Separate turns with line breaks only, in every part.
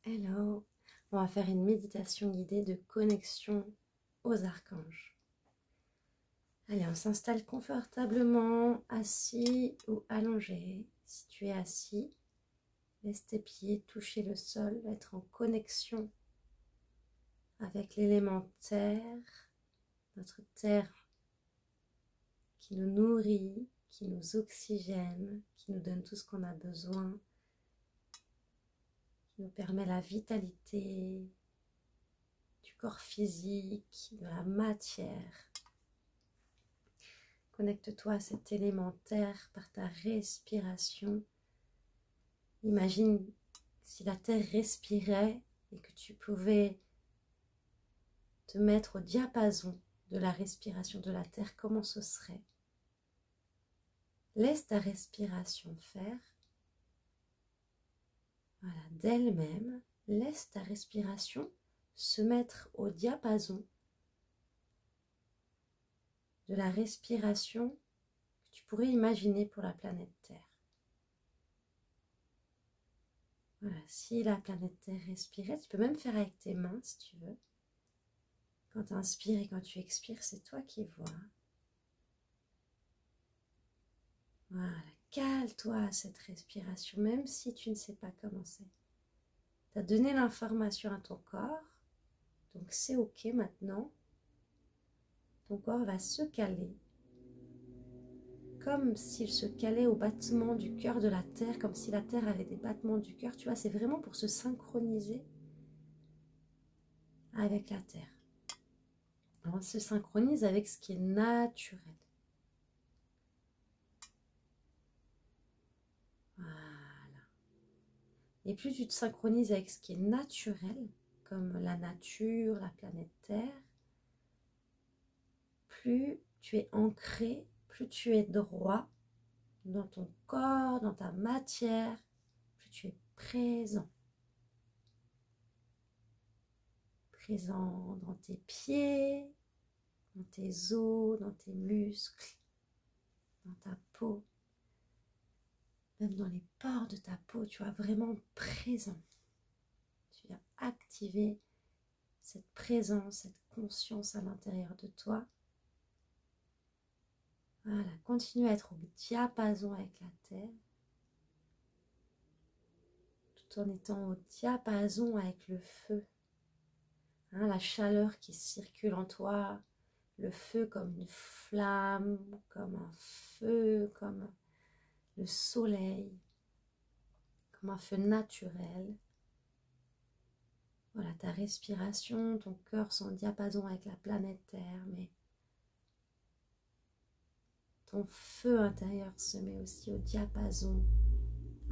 Hello, on va faire une méditation guidée de connexion aux archanges. Allez, on s'installe confortablement, assis ou allongé. Si tu es assis, laisse tes pieds toucher le sol, être en connexion avec l'élément terre, notre terre qui nous nourrit, qui nous oxygène, qui nous donne tout ce qu'on a besoin, qui nous permet la vitalité du corps physique, de la matière. Connecte-toi à cet élément terre par ta respiration. Imagine si la terre respirait et que tu pouvais te mettre au diapason de la respiration de la terre, comment ce serait? Laisse ta respiration faire. Voilà, d'elle-même, laisse ta respiration se mettre au diapason de la respiration que tu pourrais imaginer pour la planète Terre. Voilà, si la planète Terre respirait, tu peux même faire avec tes mains si tu veux. Quand tu inspires et quand tu expires, c'est toi qui vois. Voilà, cale-toi à cette respiration, même si tu ne sais pas comment c'est. Tu as donné l'information à ton corps, donc c'est ok maintenant. Ton corps va se caler, comme s'il se calait au battement du cœur de la Terre, comme si la Terre avait des battements du cœur. Tu vois, c'est vraiment pour se synchroniser avec la Terre. On se synchronise avec ce qui est naturel. Voilà. Et plus tu te synchronises avec ce qui est naturel, comme la nature, la planète Terre, plus tu es ancré, plus tu es droit dans ton corps, dans ta matière, plus tu es présent. Présent dans tes pieds, dans tes os, dans tes muscles, dans ta peau, même dans les pores de ta peau, tu es vraiment présent. Tu viens activer cette présence, cette conscience à l'intérieur de toi. Voilà, continue à être au diapason avec la Terre, tout en étant au diapason avec le feu. Hein, la chaleur qui circule en toi, le feu comme une flamme, comme un feu, comme le soleil, comme un feu naturel. Voilà, ta respiration, ton cœur sont en diapason avec la planète Terre, mais ton feu intérieur se met aussi au diapason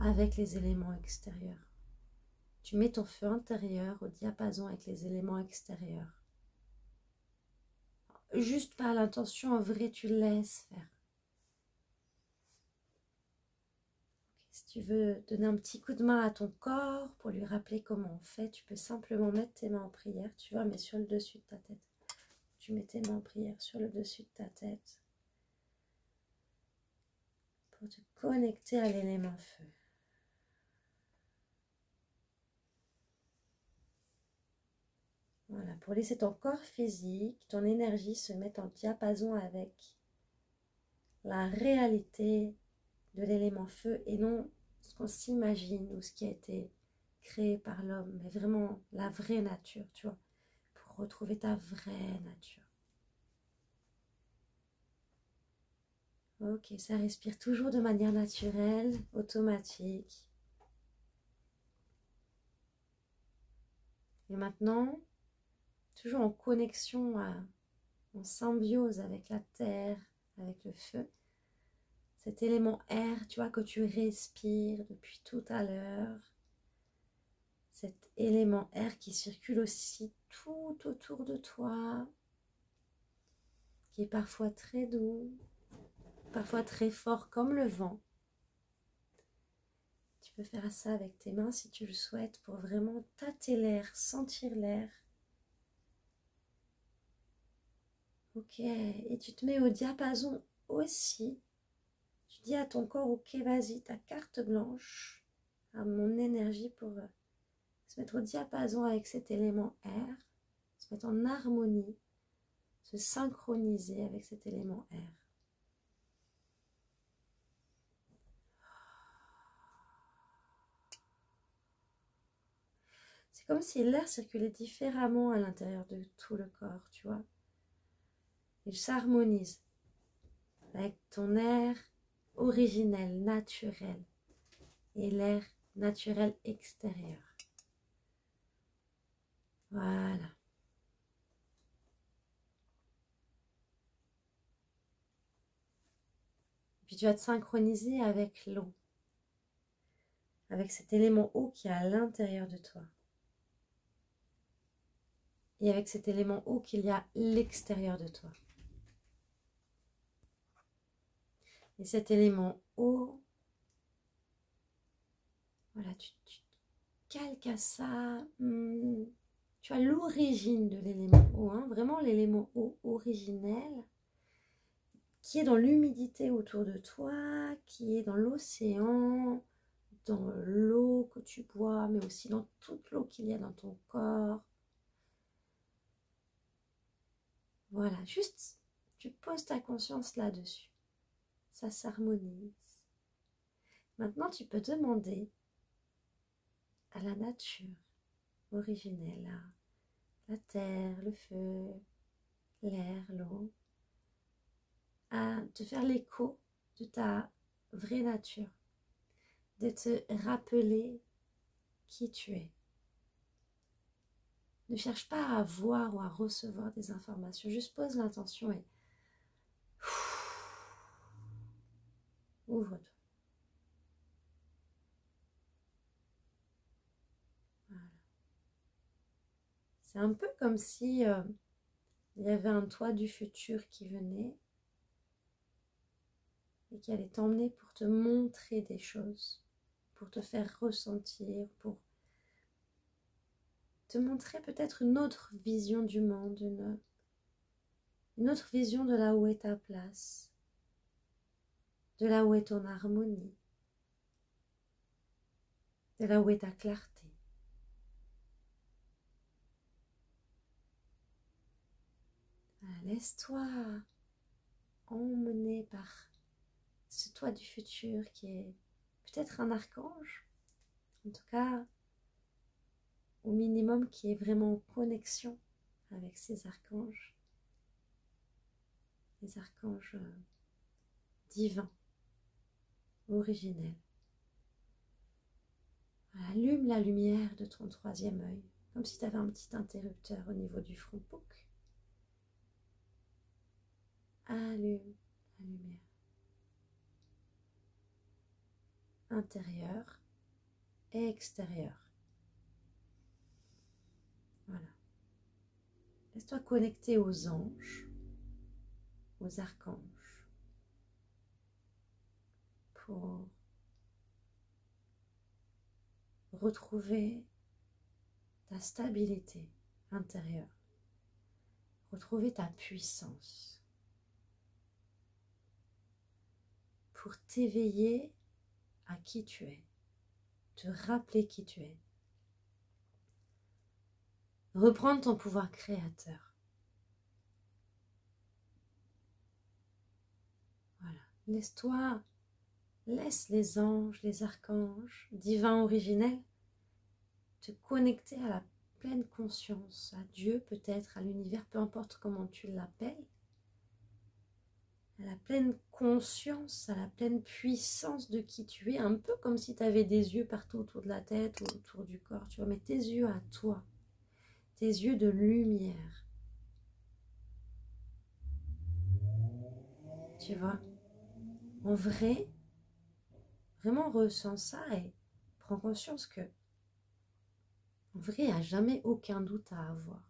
avec les éléments extérieurs. Tu mets ton feu intérieur au diapason avec les éléments extérieurs. Juste par l'intention, en vrai, tu laisses faire. Si tu veux donner un petit coup de main à ton corps pour lui rappeler comment on fait, tu peux simplement mettre tes mains en prière, tu vois, mais sur le dessus de ta tête. Tu mets tes mains en prière sur le dessus de ta tête pour te connecter à l'élément feu. Voilà, pour laisser ton corps physique, ton énergie se mettre en diapason avec la réalité de l'élément feu et non ce qu'on s'imagine ou ce qui a été créé par l'homme, mais vraiment la vraie nature, tu vois, pour retrouver ta vraie nature. Ok, ça respire toujours de manière naturelle, automatique. Et maintenant, toujours en connexion, en symbiose avec la terre, avec le feu, cet élément air, tu vois, que tu respires depuis tout à l'heure, cet élément air qui circule aussi tout autour de toi, qui est parfois très doux, parfois très fort comme le vent. Tu peux faire ça avec tes mains si tu le souhaites pour vraiment tâter l'air, sentir l'air. Ok, et tu te mets au diapason aussi. Tu dis à ton corps, ok, vas-y, ta carte blanche, à mon énergie pour se mettre au diapason avec cet élément air, se mettre en harmonie, se synchroniser avec cet élément air. C'est comme si l'air circulait différemment à l'intérieur de tout le corps, tu vois. Il s'harmonise avec ton air originel, naturel, et l'air naturel extérieur. Voilà. Puis tu vas te synchroniser avec l'eau, avec cet élément eau qui est à l'intérieur de toi. Et avec cet élément eau qu'il y a à l'extérieur de toi. Et cet élément eau, voilà, tu calques à ça. Tu as l'origine de l'élément eau, hein, vraiment l'élément eau originel, qui est dans l'humidité autour de toi, qui est dans l'océan, dans l'eau que tu bois, mais aussi dans toute l'eau qu'il y a dans ton corps. Voilà, juste, tu poses ta conscience là-dessus. Ça s'harmonise. Maintenant, tu peux demander à la nature originelle, à la terre, le feu, l'air, l'eau, à te faire l'écho de ta vraie nature, de te rappeler qui tu es. Ne cherche pas à voir ou à recevoir des informations, juste pose l'intention et ouvre-toi. Voilà. C'est un peu comme si il y avait un toi du futur qui venait et qui allait t'emmener pour te montrer des choses, pour te faire ressentir, pour te montrer peut-être une autre vision du monde, une autre vision de là où est ta place, de là où est ton harmonie, de là où est ta clarté. Laisse-toi emmener par ce toi du futur qui est peut-être un archange, en tout cas au minimum qui est vraiment en connexion avec ces archanges, les archanges divins, originels. Allume la lumière de ton troisième œil, comme si tu avais un petit interrupteur au niveau du front. Pouc. Allume la lumière. Intérieur et extérieur. Voilà. Laisse-toi connecter aux anges, aux archanges, pour retrouver ta stabilité intérieure, retrouver ta puissance, pour t'éveiller à qui tu es, te rappeler qui tu es, reprendre ton pouvoir créateur. Voilà, laisse les anges, les archanges, divins originels, te connecter à la pleine conscience, à Dieu peut-être, à l'univers, peu importe comment tu l'appelles, à la pleine conscience, à la pleine puissance de qui tu es, un peu comme si tu avais des yeux partout autour de la tête ou autour du corps, tu vois, mais tes yeux à toi, tes yeux de lumière, tu vois, en vrai, vraiment ressens ça et prends conscience que, en vrai, il n'y a jamais aucun doute à avoir.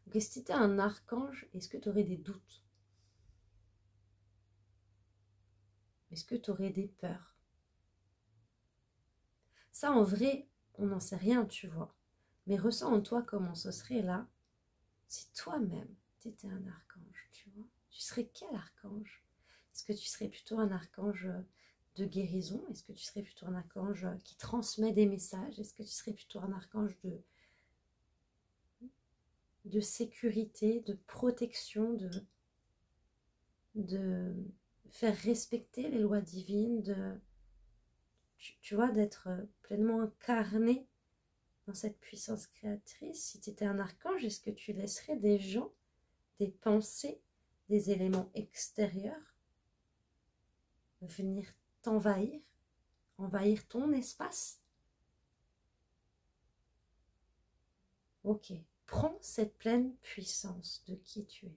Donc, si tu étais un archange, est-ce que tu aurais des doutes? Est-ce que tu aurais des peurs? Ça, en vrai, on n'en sait rien, tu vois. Mais ressens en toi comment ce serait là, si toi-même, tu étais un archange, tu vois. Tu serais quel archange? Est-ce que tu serais plutôt un archange de guérison? Est-ce que tu serais plutôt un archange qui transmet des messages? Est-ce que tu serais plutôt un archange de sécurité, de protection, de faire respecter les lois divines, tu vois, d'être pleinement incarné dans cette puissance créatrice? Si tu étais un archange, est-ce que tu laisserais des gens, des pensées, des éléments extérieurs venir t'envahir, envahir ton espace? Ok, prends cette pleine puissance de qui tu es.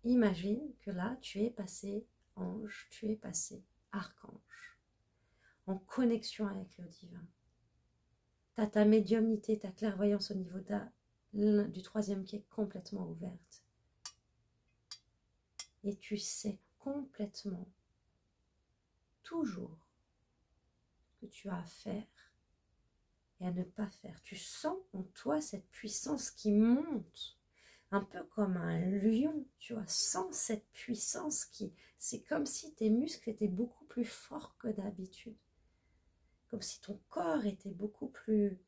Imagine que là, tu es passé ange, tu es passé archange, en connexion avec le divin. Tu as ta médiumnité, ta clairvoyance au niveau du troisième qui est complètement ouverte. Et tu sais complètement, toujours, ce que tu as à faire et à ne pas faire. Tu sens en toi cette puissance qui monte, un peu comme un lion, tu vois, sans cette puissance c'est comme si tes muscles étaient beaucoup plus forts que d'habitude. Comme si ton corps était beaucoup plus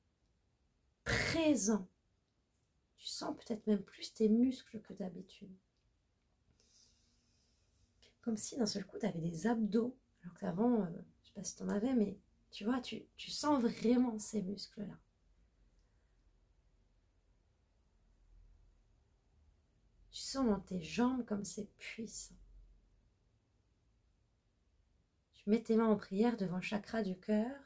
présent. Tu sens peut-être même plus tes muscles que d'habitude. Comme si d'un seul coup, tu avais des abdos. Alors qu'avant, je ne sais pas si tu en avais, mais tu vois, tu sens vraiment ces muscles-là. Tu sens dans tes jambes comme c'est puissant. Tu mets tes mains en prière devant le chakra du cœur.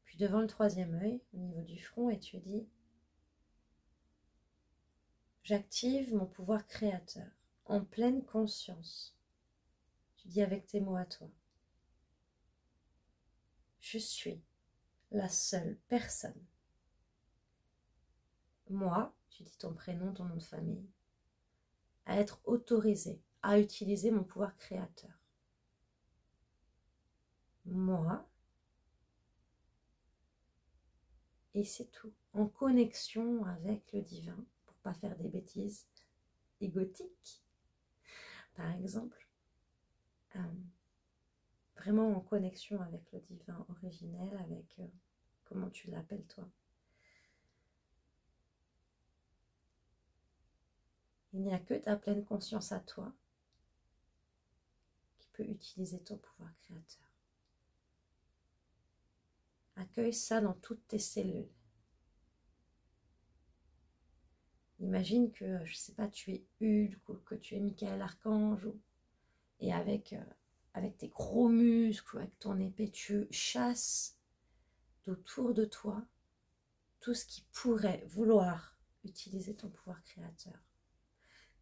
Puis devant le troisième œil, au niveau du front, et tu dis: j'active mon pouvoir créateur en pleine conscience. Tu dis avec tes mots à toi: je suis la seule personne. Moi, tu dis ton prénom, ton nom de famille, à être autorisée à utiliser mon pouvoir créateur. Moi, et c'est tout, en connexion avec le divin, pour pas faire des bêtises égotiques, par exemple, vraiment en connexion avec le divin originel, avec comment tu l'appelles toi. Il n'y a que ta pleine conscience à toi qui peut utiliser ton pouvoir créateur. Accueille ça dans toutes tes cellules. Imagine que, je ne sais pas, tu es Hulk ou que tu es Michael Archange et avec tes gros muscles ou avec ton épée, tu chasses d'autour de toi tout ce qui pourrait vouloir utiliser ton pouvoir créateur.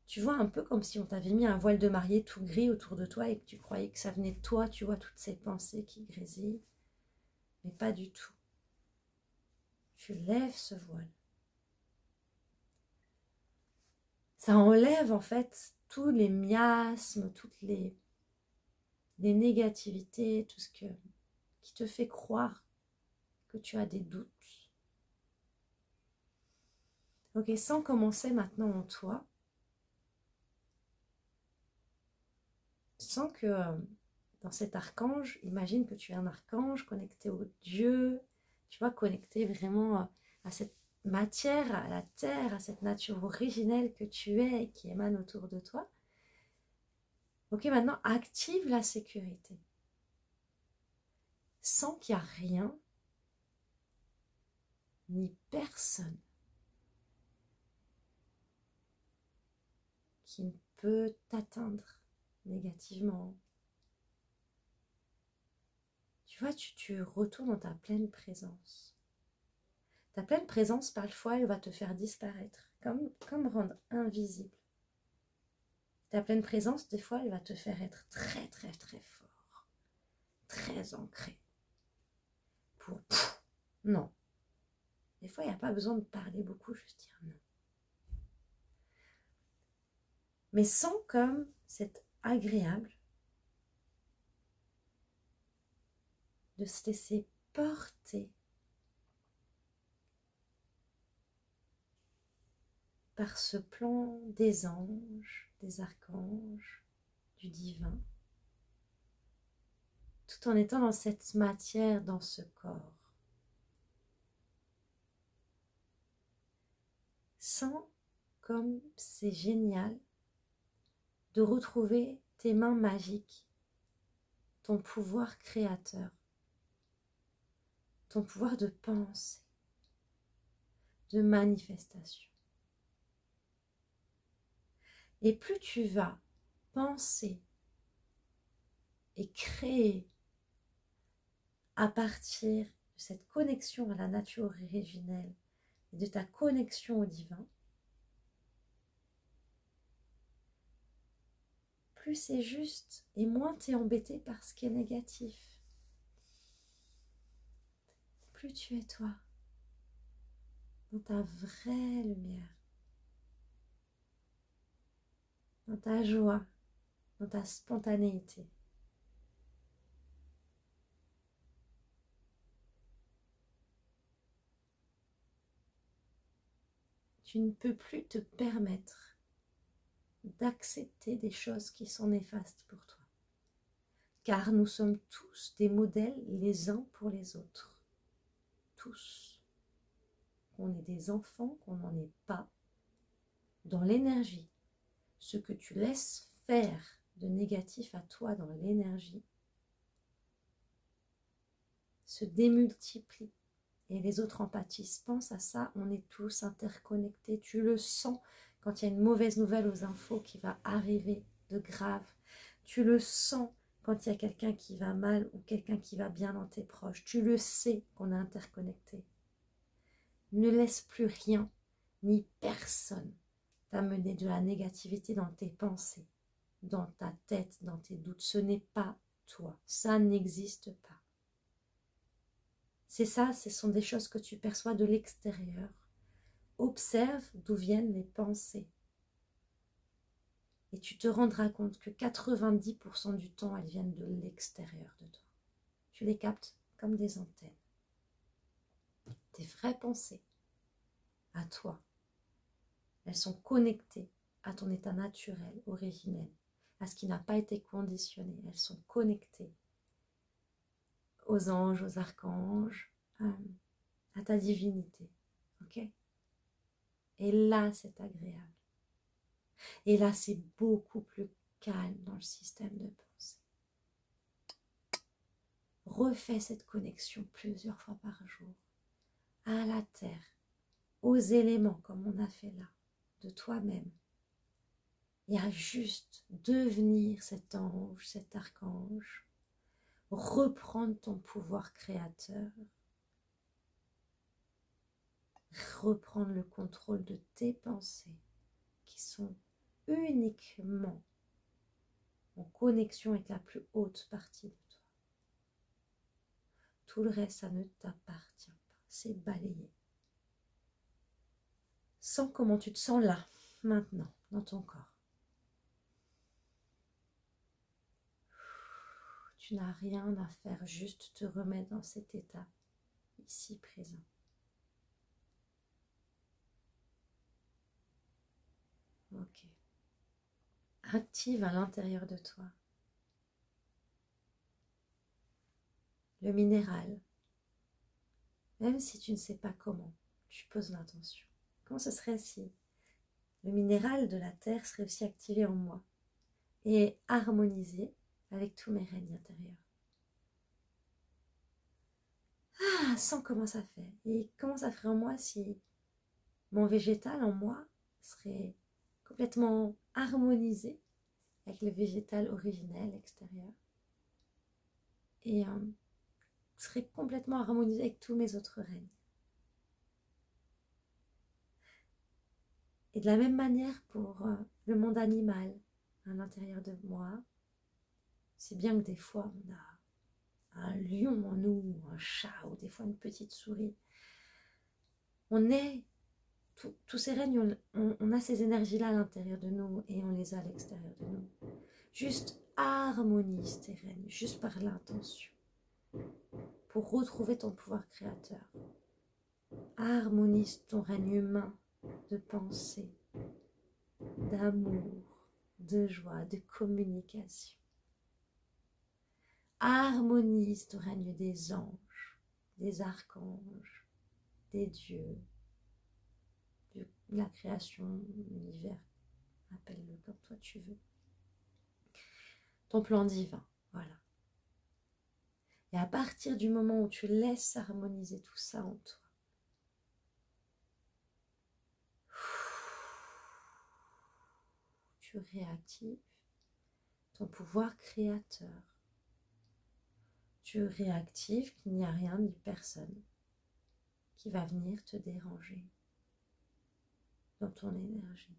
Tu vois, un peu comme si on t'avait mis un voile de mariée tout gris autour de toi et que tu croyais que ça venait de toi, tu vois, toutes ces pensées qui grésillent. Mais pas du tout. Tu lèves ce voile. Ça enlève en fait tous les miasmes, toutes les négativités, tout ce qui te fait croire que tu as des doutes. Ok, sans commencer maintenant en toi, sans que dans cet archange, imagine que tu es un archange connecté au Dieu, tu vois, connecté vraiment à cette matière, à la terre, à cette nature originelle que tu es et qui émane autour de toi. Ok, maintenant active la sécurité. Sans qu'il n'y a rien, ni personne qui ne peut t'atteindre négativement. Tu vois, tu retournes dans ta pleine présence. Ta pleine présence, parfois, elle va te faire disparaître, comme rendre invisible. Ta pleine présence, des fois, elle va te faire être très, très, très fort, très ancré. Non. Des fois, il n'y a pas besoin de parler beaucoup, juste dire non. Mais sens comme c'est agréable de se laisser porter par ce plan des anges, des archanges, du divin, tout en étant dans cette matière, dans ce corps. Sens comme c'est génial de retrouver tes mains magiques, ton pouvoir créateur, ton pouvoir de pensée, de manifestation. Et plus tu vas penser et créer à partir de cette connexion à la nature originelle et de ta connexion au divin, plus c'est juste et moins tu es embêté par ce qui est négatif. Plus tu es toi, dans ta vraie lumière, dans ta joie, dans ta spontanéité. Tu ne peux plus te permettre d'accepter des choses qui sont néfastes pour toi. Car nous sommes tous des modèles les uns pour les autres. Tous. Qu'on est des enfants, qu'on n'en est pas. Dans l'énergie, ce que tu laisses faire de négatif à toi dans l'énergie se démultiplie. Et les autres en pâtissent. Pense à ça, on est tous interconnectés. Tu le sens quand il y a une mauvaise nouvelle aux infos qui va arriver de grave. Tu le sens quand il y a quelqu'un qui va mal ou quelqu'un qui va bien dans tes proches. Tu le sais qu'on est interconnectés. Ne laisse plus rien, ni personne t'amener de la négativité dans tes pensées, dans ta tête, dans tes doutes. Ce n'est pas toi. Ça n'existe pas. C'est ça, ce sont des choses que tu perçois de l'extérieur. Observe d'où viennent les pensées. Et tu te rendras compte que 90% du temps, elles viennent de l'extérieur de toi. Tu les captes comme des antennes. Tes vraies pensées, à toi, elles sont connectées à ton état naturel, originel, à ce qui n'a pas été conditionné. Elles sont connectées aux anges, aux archanges, à ta divinité. Ok ? Et là, c'est agréable. Et là, c'est beaucoup plus calme dans le système de pensée. Refais cette connexion plusieurs fois par jour à la terre, aux éléments comme on a fait là, de toi-même. Et à juste devenir cet ange, cet archange, reprendre ton pouvoir créateur, reprendre le contrôle de tes pensées qui sont uniquement en connexion avec la plus haute partie de toi. Tout le reste, ça ne t'appartient pas. C'est balayé. Sens comment tu te sens là, maintenant, dans ton corps. Tu n'as rien à faire, juste te remettre dans cet état, ici présent. Ok. Active à l'intérieur de toi le minéral. Même si tu ne sais pas comment, tu poses l'intention. Comment ce serait si le minéral de la terre serait aussi activé en moi et harmonisé avec tous mes règnes intérieurs. Ah, sens comment ça fait. Et comment ça ferait en moi si mon végétal en moi serait complètement harmonisé avec le végétal originel extérieur et serait complètement harmonisé avec tous mes autres règnes. Et de la même manière pour le monde animal à l'intérieur de moi, c'est bien que des fois on a un lion en nous, un chat ou des fois une petite souris. On est, tous ces règnes, on a ces énergies-là à l'intérieur de nous et on les a à l'extérieur de nous. Juste harmonise tes règnes, juste par l'intention, pour retrouver ton pouvoir créateur. Harmonise ton règne humain de pensée, d'amour, de joie, de communication. Harmonise ton règne des anges, des archanges, des dieux, de la création, l'univers, appelle-le comme toi tu veux. Ton plan divin, voilà. Et à partir du moment où tu laisses harmoniser tout ça en toi, tu réactives ton pouvoir créateur. Tu réactives qu'il n'y a rien ni personne qui va venir te déranger dans ton énergie.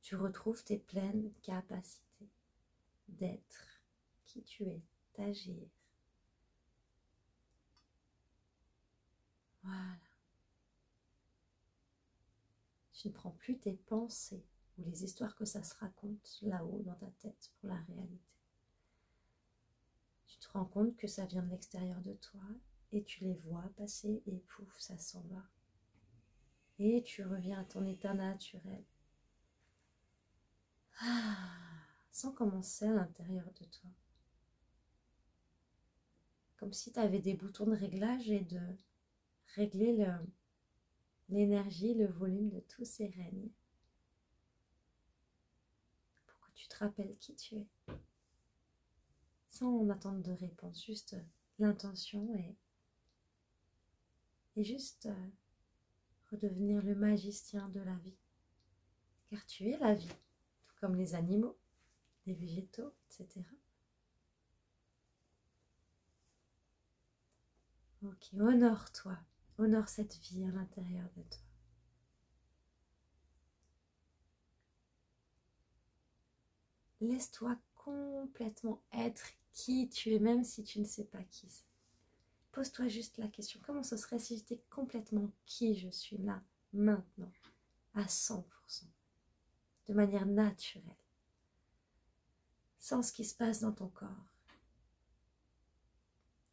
Tu retrouves tes pleines capacités d'être qui tu es, d'agir. Voilà. Tu ne prends plus tes pensées ou les histoires que ça se raconte là-haut dans ta tête pour la réalité. Tu te rends compte que ça vient de l'extérieur de toi et tu les vois passer et pouf, ça s'en va. Et tu reviens à ton état naturel. Sans commencer à l'intérieur de toi. Comme si tu avais des boutons de réglage et de régler l'énergie, le volume de tous ces règnes. Pour que tu te rappelles qui tu es. Sans en attendre de réponse, juste l'intention et juste redevenir le magicien de la vie. Car tu es la vie, tout comme les animaux, les végétaux, etc. Ok, honore-toi, honore cette vie à l'intérieur de toi. Laisse-toi complètement être qui tu es, même si tu ne sais pas qui c'est. Pose-toi juste la question, comment ce serait si j'étais complètement qui je suis là, maintenant, à 100%, de manière naturelle, sans ce qui se passe dans ton corps.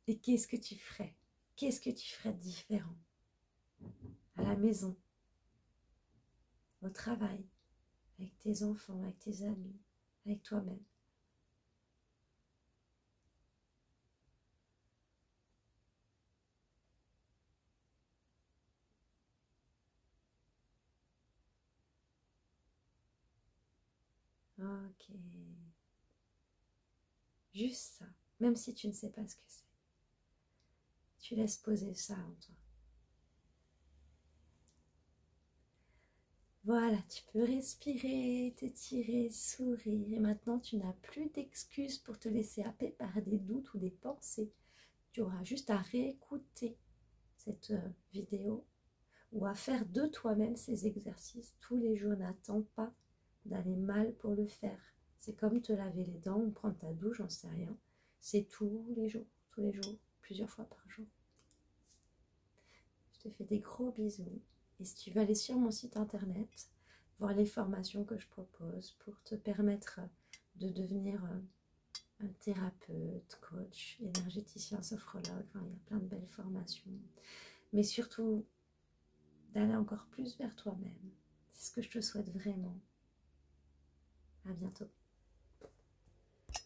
Et qu'est-ce que tu ferais? Qu'est-ce que tu ferais de différent? À la maison, au travail, avec tes enfants, avec tes amis, avec toi-même. Ok. Juste ça, même si tu ne sais pas ce que c'est. Tu laisses poser ça en toi. Voilà, tu peux respirer, t'étirer, sourire. Et maintenant, tu n'as plus d'excuses pour te laisser happer par des doutes ou des pensées. Tu auras juste à réécouter cette vidéo ou à faire de toi-même ces exercices tous les jours. N'attends pas d'aller mal pour le faire. C'est comme te laver les dents ou prendre ta douche, j'en sais rien. C'est tous les jours, plusieurs fois par jour. Je te fais des gros bisous. Et si tu veux aller sur mon site internet, voir les formations que je propose pour te permettre de devenir un thérapeute, coach, énergéticien, sophrologue, enfin, il y a plein de belles formations. Mais surtout, d'aller encore plus vers toi-même. C'est ce que je te souhaite vraiment. À bientôt.